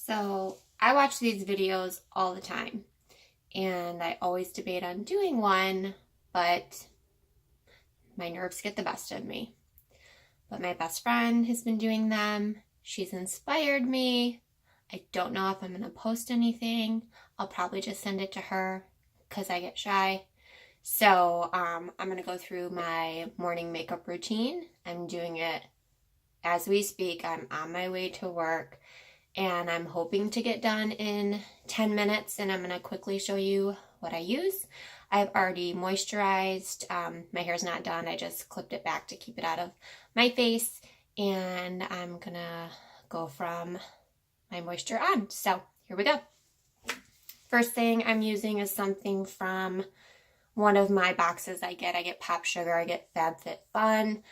So I watch these videos all the time, and I always debate on doing one, but my nerves get the best of me. But my best friend has been doing them. She's inspired me. I don't know if I'm going to post anything. I'll probably just send it to her because I get shy. So I'm going to go through my morning makeup routine. I'm doing it as we speak. I'm on my way to work, and I'm hoping to get done in 10 minutes, and I'm going to quickly show you what I use. I've already moisturized. My hair's not done. I just clipped it back to keep it out of my face, and I'm going to go from my moisture on. So here we go. First thing I'm using is something from one of my boxes I get Pop Sugar, I get FabFitFun,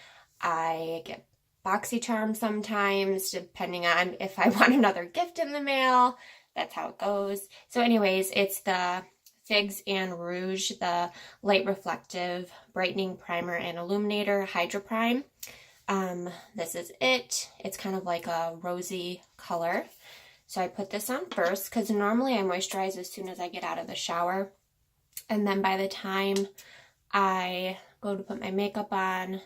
I get BoxyCharm sometimes, depending on if I want another gift in the mail. That's how it goes. So anyways, it's the Figs and Rouge, the Light Reflective Brightening Primer and Illuminator Hydro Prime. This is it. It's kind of like a rosy color. So I put this on first because normally I moisturize as soon as I get out of the shower. And then by the time I go to put my makeup on,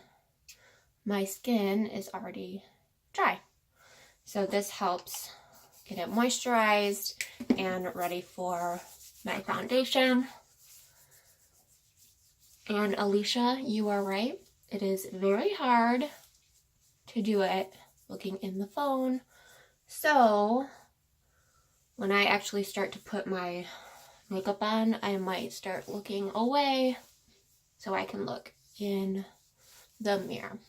my skin is already dry. So this helps get it moisturized and ready for my foundation. And Alicia, you are right. It is very hard to do it looking in the phone. So when I actually start to put my makeup on, I might start looking away so I can look in the mirror.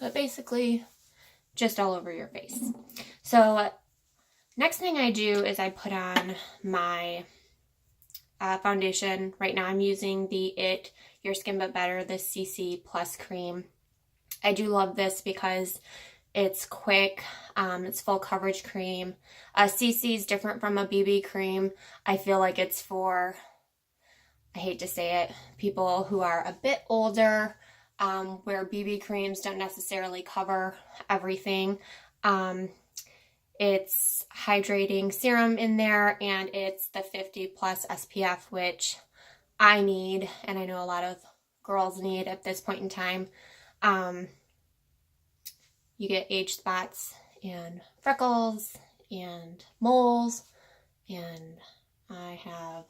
But basically, just all over your face. So next thing I do is I put on my foundation. Right now I'm using the IT Your Skin But Better, the CC Plus Cream. I do love this because it's quick, it's full coverage cream. CC is different from a BB cream. I feel like it's for, I hate to say it, people who are a bit older, where BB creams don't necessarily cover everything. It's hydrating serum in there, and it's the 50 plus SPF, which I need, and I know a lot of girls need at this point in time. You get age spots and freckles and moles, and I have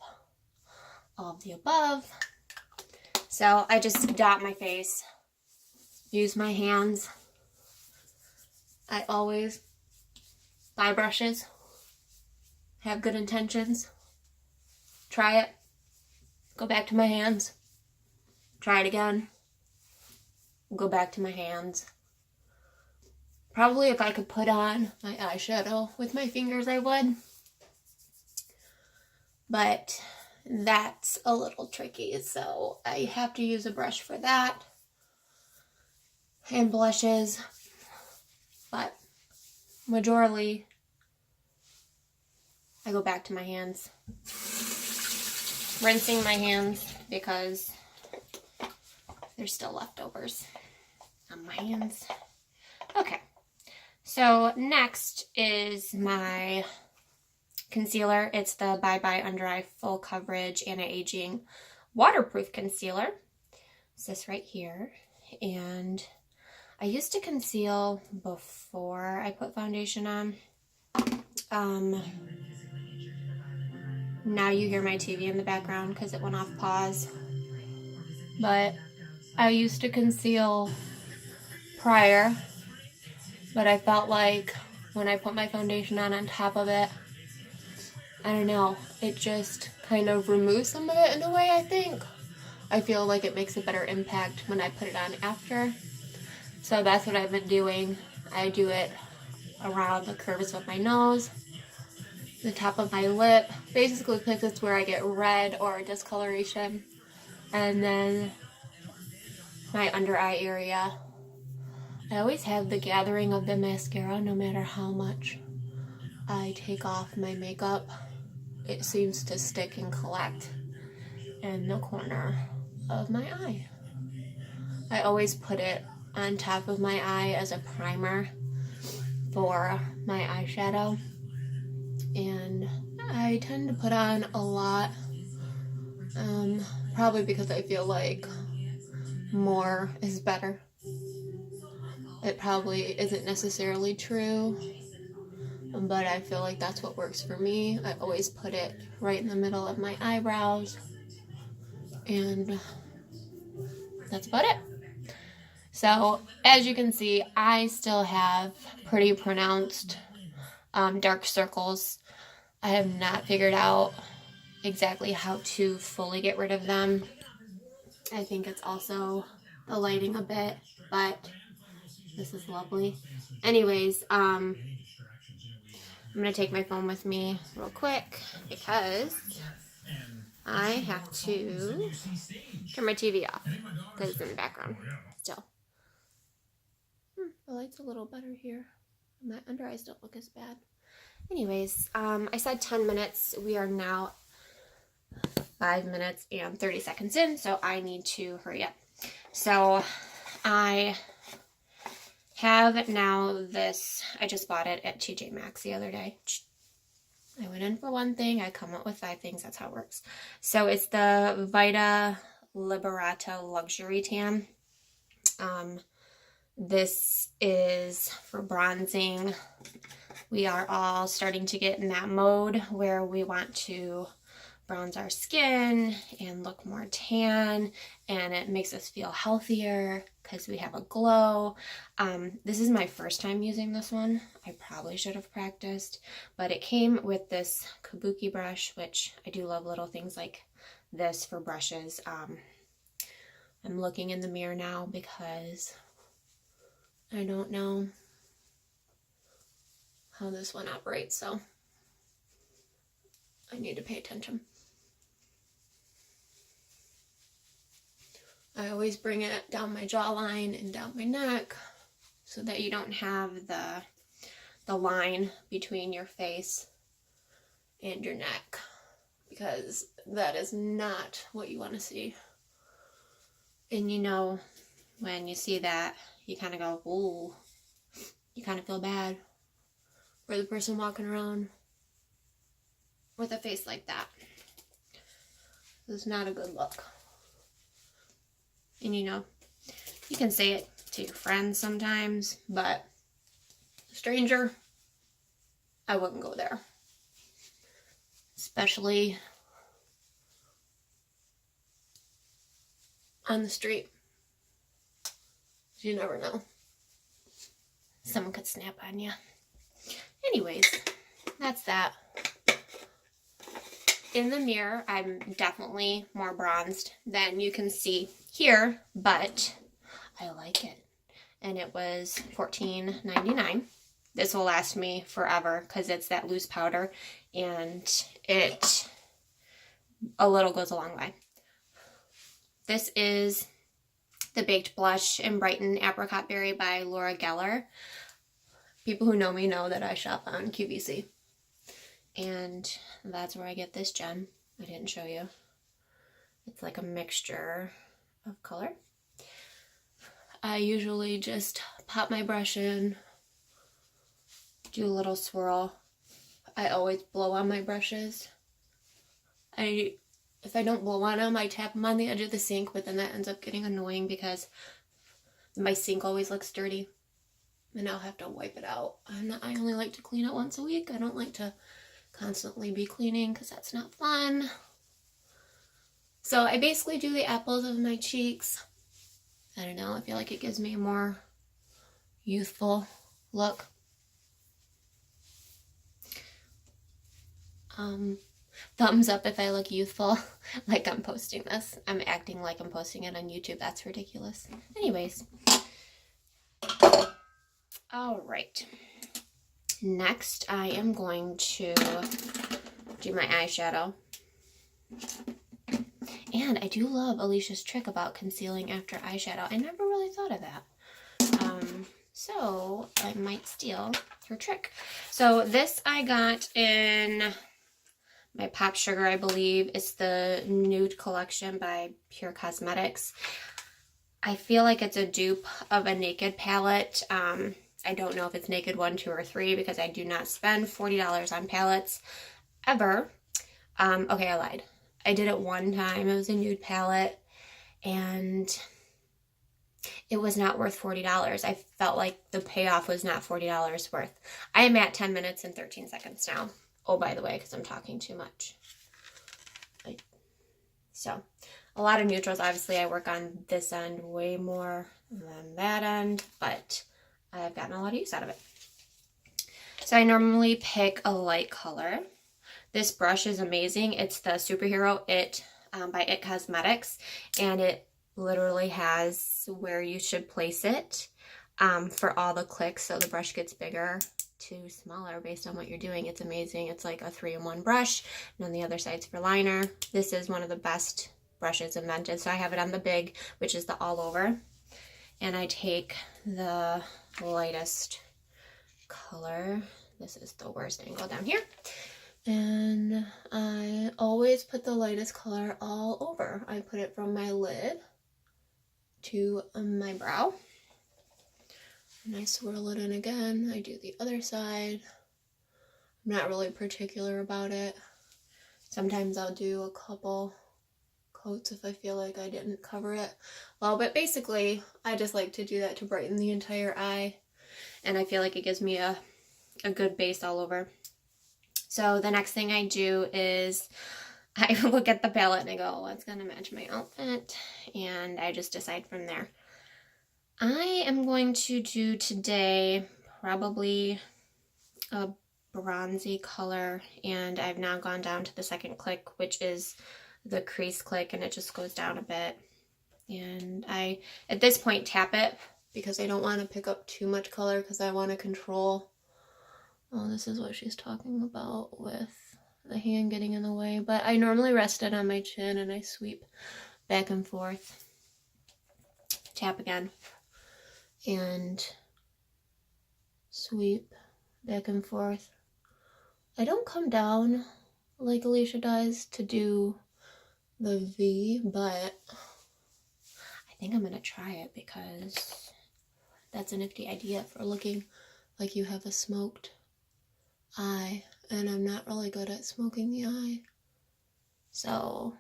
all of the above. So I just dot my face, use my hands. I always buy brushes, have good intentions, try it, go back to my hands, try it again, go back to my hands. Probably if I could put on my eyeshadow with my fingers, I would. But that's a little tricky, so I have to use a brush for that. And blushes. But majorly, I go back to my hands. Rinsing my hands because there's still leftovers on my hands. Okay. So next is my concealer. It's the Bye Bye Under Eye Full Coverage Anti-Aging Waterproof Concealer. It's this right here. And I used to conceal before I put foundation on. Now you hear my TV in the background because it went off pause. But I used to conceal prior. But I felt like when I put my foundation on top of it, I don't know, it just kind of removes some of it in a way, I think. I feel like it makes a better impact when I put it on after. So that's what I've been doing. I do it around the curves of my nose, the top of my lip, basically because it's where I get red or discoloration. And then my under eye area. I always have the gathering of the mascara no matter how much I take off my makeup. It seems to stick and collect in the corner of my eye. I always put it on top of my eye as a primer for my eyeshadow. and I tend to put on a lot, probably because I feel like more is better. It probably isn't necessarily true, but I feel like that's what works for me. I always put it right in the middle of my eyebrows, and that's about it. So as you can see, I still have pretty pronounced dark circles. I have not figured out exactly how to fully get rid of them. I think it's also the lighting a bit, but this is lovely. Anyways, I'm going to take my phone with me real quick because I have to turn my TV off because it's in the background still. The light's a little better here. My under eyes don't look as bad. Anyways, I said 10 minutes. We are now 5 minutes and 30 seconds in, so I need to hurry up. So I have now this, I just bought it at TJ Maxx the other day. I went in for one thing, I come up with 5 things, that's how it works. So it's the Vita Liberata Luxury Tan. This is for bronzing. We are all starting to get in that mode where we want to bronze our skin and look more tan, and it makes us feel healthier because we have a glow. This is my first time using this one. I probably should have practiced, but it came with this kabuki brush, which I do love little things like this for brushes. I'm looking in the mirror now because I don't know how this one operates, so I need to pay attention. I always bring it down my jawline and down my neck so that you don't have the line between your face and your neck, because that is not what you want to see. And you know, when you see that, you kind of go, ooh, you kind of feel bad for the person walking around with a face like that. It's not a good look. And you know, you can say it to your friends sometimes, but a stranger, I wouldn't go there. Especially on the street. You never know. Someone could snap on you. Anyways, that's that. In the mirror, I'm definitely more bronzed than you can see here, but I like it. And it was $14.99. This will last me forever because it's that loose powder, and a little goes a long way. This is the Baked Blush in Brighton Apricot Berry by Laura Geller. People who know me know that I shop on QVC. And that's where I get this gem. I didn't show you. It's like a mixture of color. I usually just pop my brush in, do a little swirl. I always blow on my brushes. If I don't blow on them, I tap them on the edge of the sink, but then that ends up getting annoying because my sink always looks dirty. And I'll have to wipe it out. I only like to clean it once a week. I don't like to constantly be cleaning because that's not fun. So I basically do the apples of my cheeks. I don't know, I feel like it gives me a more youthful look. Thumbs up if I look youthful, like I'm posting this. I'm acting like I'm posting it on YouTube. That's ridiculous. Anyways. All right. Next, I am going to do my eyeshadow. And I do love Alicia's trick about concealing after eyeshadow. I never really thought of that. So I might steal her trick. So this I got in my Pop Sugar, I believe. It's the Nude Collection by Pure Cosmetics. I feel like it's a dupe of a Naked palette. I I don't know if it's Naked 1, 2, or 3 because I do not spend $40 on palettes ever. Okay, I lied. I did it one time. It was a nude palette and it was not worth $40. I felt like the payoff was not $40 worth. I am at 10 minutes and 13 seconds now. Oh, by the way, because I'm talking too much. So, a lot of neutrals. Obviously, I work on this end way more than that end, but I've gotten a lot of use out of it. So, I normally pick a light color. This brush is amazing. It's the Superhero It by It Cosmetics, and it literally has where you should place it for all the clicks, so the brush gets bigger to smaller based on what you're doing. It's amazing. It's like a 3-in-1 brush, and on the other side's for liner. This is one of the best brushes invented. So I have it on the big, which is the all over, and I take the lightest color. This is the worst angle down here, and I always put the lightest color all over. I put it from my lid to my brow, and I swirl it in again. I do the other side. I'm not really particular about it. Sometimes I'll do a couple coats if I feel like I didn't cover it well, but basically I just like to do that to brighten the entire eye, and I feel like it gives me a good base all over. So the next thing I do is I look at the palette and I go, what's going to match my outfit? And I just decide from there. I am going to do today probably a bronzy color, and I've now gone down to the second click, which is the crease click, and it just goes down a bit. And I, at this point, tap it because I don't want to pick up too much color because I want to control. Oh, this is what she's talking about with the hand getting in the way, but I normally rest it on my chin and I sweep back and forth, tap again, and sweep back and forth. I don't come down like Alicia does to do the V, but I think I'm gonna try it because that's a nifty idea for looking like you have a smoked eye, and I'm not really good at smoking the eye, so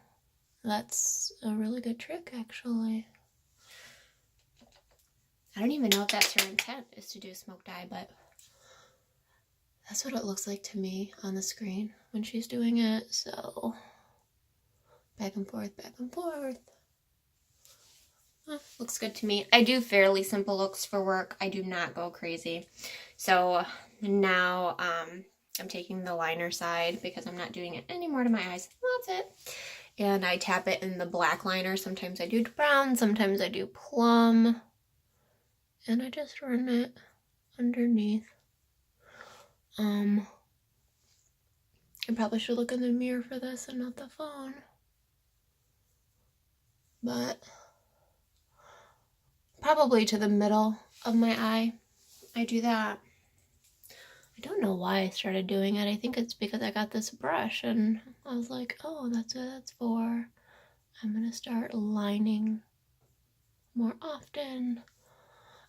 that's a really good trick actually. I don't even know if that's her intent, is to do a smoked eye, but that's what it looks like to me on the screen when she's doing it. So back and forth, back and forth. Looks good to me. I do fairly simple looks for work. I do not go crazy. So now I'm taking the liner side because I'm not doing it anymore to my eyes. That's it. And I tap it in the black liner. Sometimes I do brown, sometimes I do plum. And I just run it underneath. I probably should look in the mirror for this and not the phone. But probably to the middle of my eye, I do that. I don't know why I started doing it. I think it's because I got this brush and I was like, oh, that's what that's for. I'm gonna start lining more often.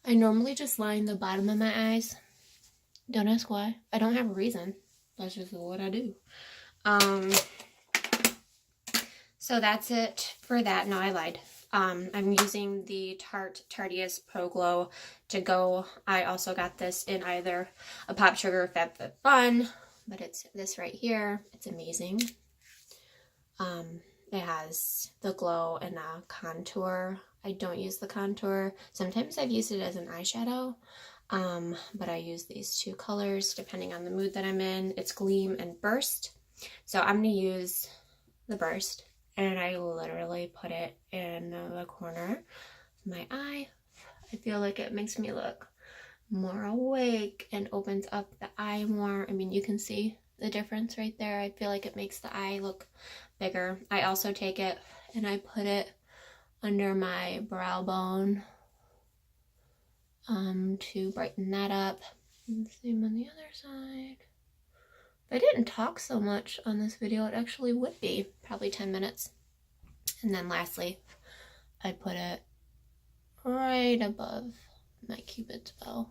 I normally just line the bottom of my eyes. Don't ask why. I don't have a reason. That's just what I do. So that's it for that. No, I lied. I'm using the Tarte Tarteist Pro Glow to go. I also got this in either a Pop Sugar or FabFitFun, but it's this right here. It's amazing. It has the glow and a contour. I don't use the contour. Sometimes I've used it as an eyeshadow, but I use these two colors depending on the mood that I'm in. It's Gleam and Burst. So I'm going to use the Burst, and I literally put it in the corner of my eye. I feel like it makes me look more awake and opens up the eye more. I mean, you can see the difference right there. I feel like it makes the eye look bigger. I also take it and I put it under my brow bone to brighten that up. And same on the other side. If I didn't talk so much on this video, it actually would be probably 10 minutes. And then lastly, I put it right above my Cupid's bow.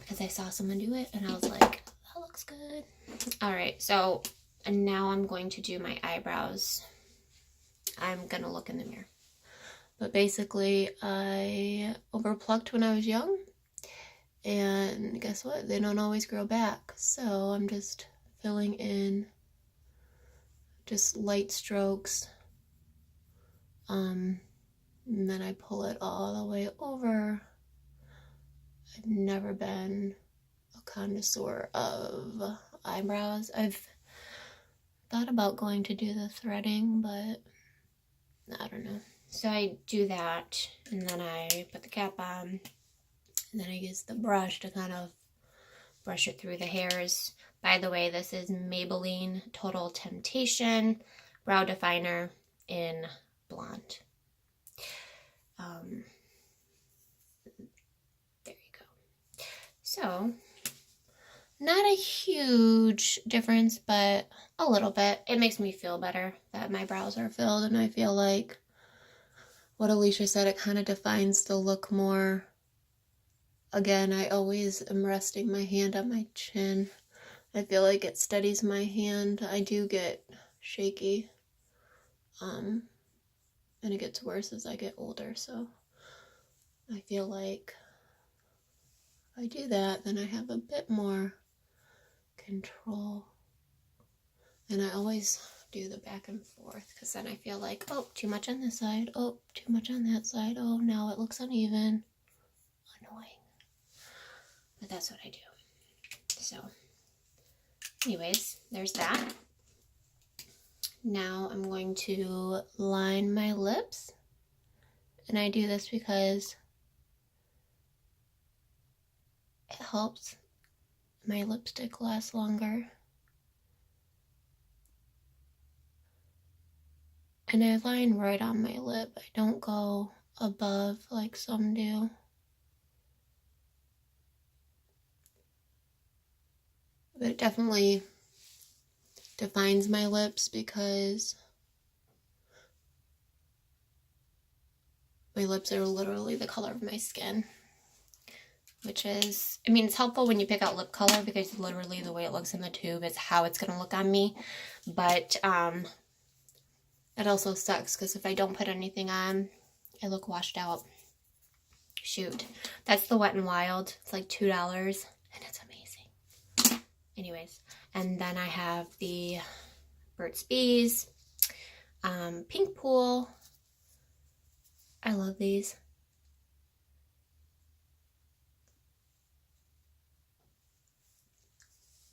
because I saw someone do it and I was like, that looks good. All right, so and now I'm going to do my eyebrows. I'm gonna look in the mirror. But basically, I overplucked when I was young. And guess what? They don't always grow back. So I'm just filling in just light strokes. And then I pull it all the way over. I've never been a connoisseur of eyebrows. I've thought about going to do the threading, but I don't know. So I do that, and then I put the cap on, and then I use the brush to kind of brush it through the hairs. By the way, this is Maybelline Total Temptation Brow Definer in Blonde. There you go. So, not a huge difference, but a little bit. It makes me feel better that my brows are filled, and I feel like what Alicia said, it kind of defines the look more. Again, I always am resting my hand on my chin. I feel like it steadies my hand. I do get shaky. And it gets worse as I get older, so I feel like if I do that, then I have a bit more control. And I always do the back and forth, because then I feel like, oh, too much on this side, oh, too much on that side, oh, now it looks uneven. Annoying. But that's what I do. So, anyways, there's that. Now I'm going to line my lips. And I do this because it helps my lipstick last longer. And I line right on my lip. I don't go above like some do. But it definitely defines my lips because my lips are literally the color of my skin. Which is, I mean, it's helpful when you pick out lip color because literally the way it looks in the tube is how it's going to look on me. But it also sucks because if I don't put anything on, I look washed out. Shoot. That's the Wet n Wild. It's like $2 and it's amazing. Anyways, and then I have the Burt's Bees, Pink Pool. I love these.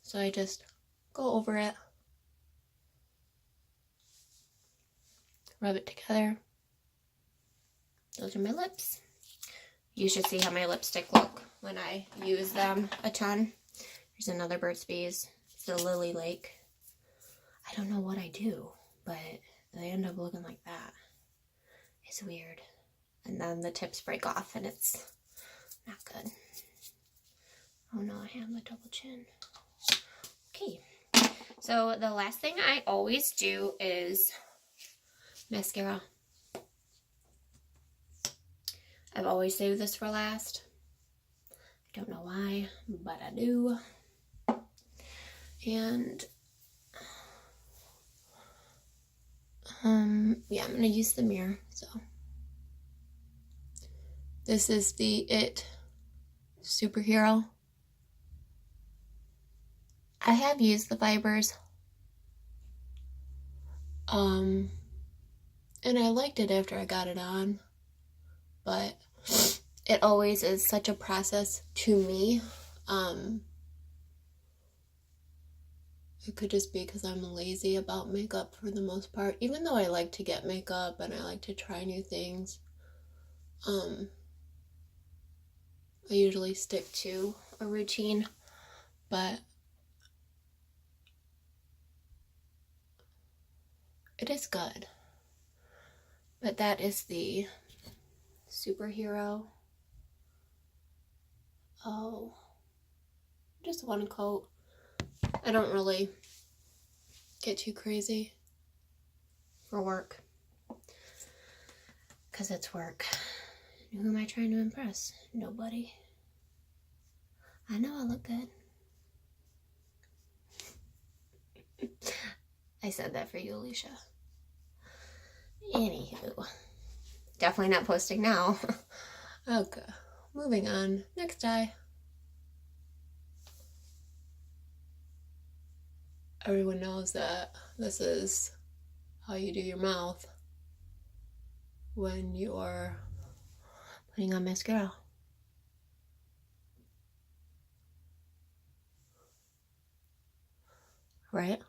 So I just go over it, rub it together. Those are my lips. You should see how my lipstick look when I use them a ton. There's another Burt's Bees. It's the Lily Lake. I don't know what I do, but they end up looking like that. It's weird. And then the tips break off and it's not good. Oh no, I have a double chin. Okay, so the last thing I always do is mascara. I've always saved this for last. I don't know why, but I do. And yeah, I'm gonna use the mirror. So this is the It Superhero. I have used the fibers, and I liked it after I got it on, but it always is such a process to me. It could just be because I'm lazy about makeup for the most part, even though I like to get makeup and I like to try new things. I usually stick to a routine, but it is good. But that is the Superhero. Oh, just one coat. I don't really get too crazy for work because it's work. Who am I trying to impress? Nobody. I know I look good. I said that for you, Alicia. Anywho, definitely not posting now. Okay, moving on. Next eye. Everyone knows that this is how you do your mouth when you're putting on mascara. Right?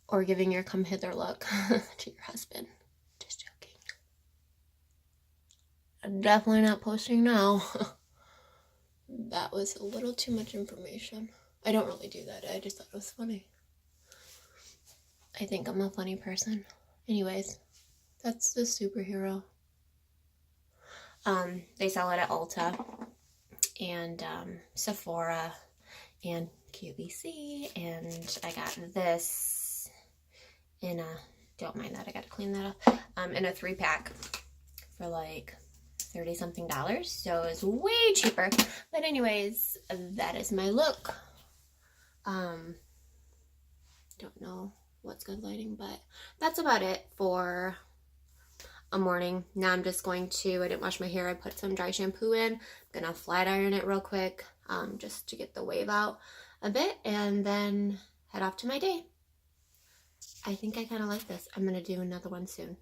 Or giving your come hither look to your husband. Just joking. I'm definitely not posting now. That was a little too much information. I don't really do that. I just thought it was funny. I think I'm a funny person. Anyways, that's the superhero. They sell it at Ulta and Sephora and QVC, and I got this in a, don't mind that, I gotta clean that up, in a 3-pack for like $30 something, so it's way cheaper. But anyways, that is my look. Don't know what's good lighting, but that's about it for a morning. Now I'm just going to, I didn't wash my hair, I put some dry shampoo in. I'm gonna flat iron it real quick, just to get the wave out a bit, and then head off to my day. I think I kind of like this. I'm gonna do another one soon.